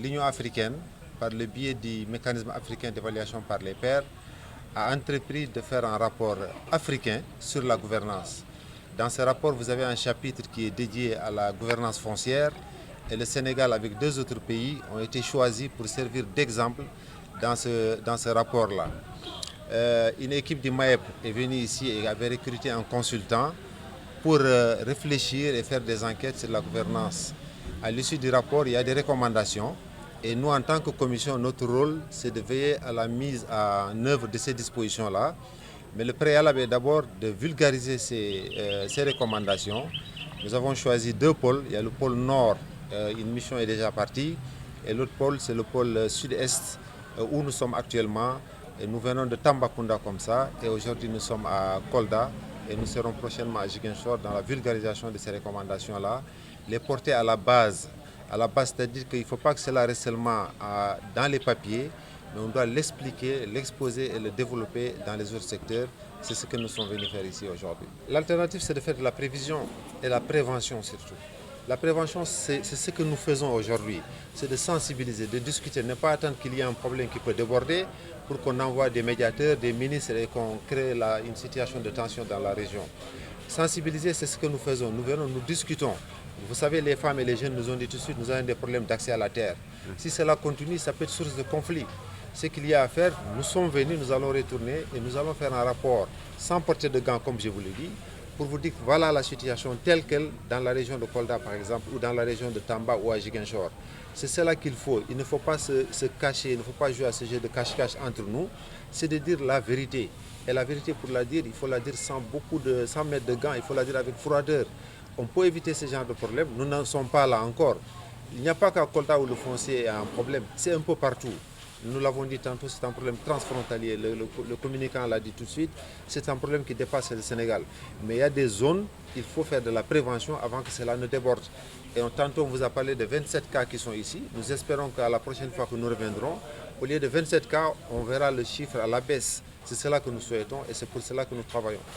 L'Union africaine, par le biais du mécanisme africain d'évaluation par les pairs, a entrepris de faire un rapport africain sur la gouvernance. Dans ce rapport, vous avez un chapitre qui est dédié à la gouvernance foncière et le Sénégal, avec deux autres pays, ont été choisis pour servir d'exemple dans ce rapport-là. Une équipe du MAEP est venue ici et avait recruté un consultant pour réfléchir et faire des enquêtes sur la gouvernance. À l'issue du rapport, il y a des recommandations. Et nous, en tant que commission, notre rôle, c'est de veiller à la mise en œuvre de ces dispositions-là. Mais le préalable est d'abord de vulgariser ces recommandations. Nous avons choisi deux pôles. Il y a le pôle nord, une mission est déjà partie. Et l'autre pôle, c'est le pôle sud-est, où nous sommes actuellement. Et nous venons de Tambacounda comme ça. Et aujourd'hui, nous sommes à Kolda. Et nous serons prochainement à Ziguinchor dans la vulgarisation de ces recommandations-là. Les porter à la base. C'est-à-dire qu'il ne faut pas que cela reste seulement dans les papiers, mais on doit l'expliquer, l'exposer et le développer dans les autres secteurs. C'est ce que nous sommes venus faire ici aujourd'hui. L'alternative, c'est de faire de la prévision et la prévention surtout. La prévention, c'est ce que nous faisons aujourd'hui. C'est de sensibiliser, de discuter, ne pas attendre qu'il y ait un problème qui peut déborder pour qu'on envoie des médiateurs, des ministres et qu'on crée une situation de tension dans la région. Sensibiliser, c'est ce que nous faisons. Nous venons, nous discutons. Vous savez, les femmes et les jeunes nous ont dit tout de suite, nous avons des problèmes d'accès à la terre. Si cela continue, ça peut être source de conflit. Ce qu'il y a à faire, nous sommes venus, nous allons retourner et nous allons faire un rapport sans porter de gants, comme je vous l'ai dit, pour vous dire que voilà la situation telle qu'elle dans la région de Kolda, par exemple, ou dans la région de Tamba ou à Ziguinchor. C'est cela qu'il faut. Il ne faut pas se cacher, il ne faut pas jouer à ce jeu de cache-cache entre nous. C'est de dire la vérité. Et la vérité, pour la dire, il faut la dire sans mettre de gants, il faut la dire avec froideur. On peut éviter ce genre de problème. Nous n'en sommes pas là encore. Il n'y a pas qu'à Kolda où le foncier est un problème. C'est un peu partout. Nous l'avons dit tantôt, c'est un problème transfrontalier. Le communicant l'a dit tout de suite. C'est un problème qui dépasse le Sénégal. Mais il y a des zones, il faut faire de la prévention avant que cela ne déborde. Et tantôt, on vous a parlé de 27 cas qui sont ici. Nous espérons qu'à la prochaine fois que nous reviendrons, au lieu de 27 cas, on verra le chiffre à la baisse. C'est cela que nous souhaitons et c'est pour cela que nous travaillons.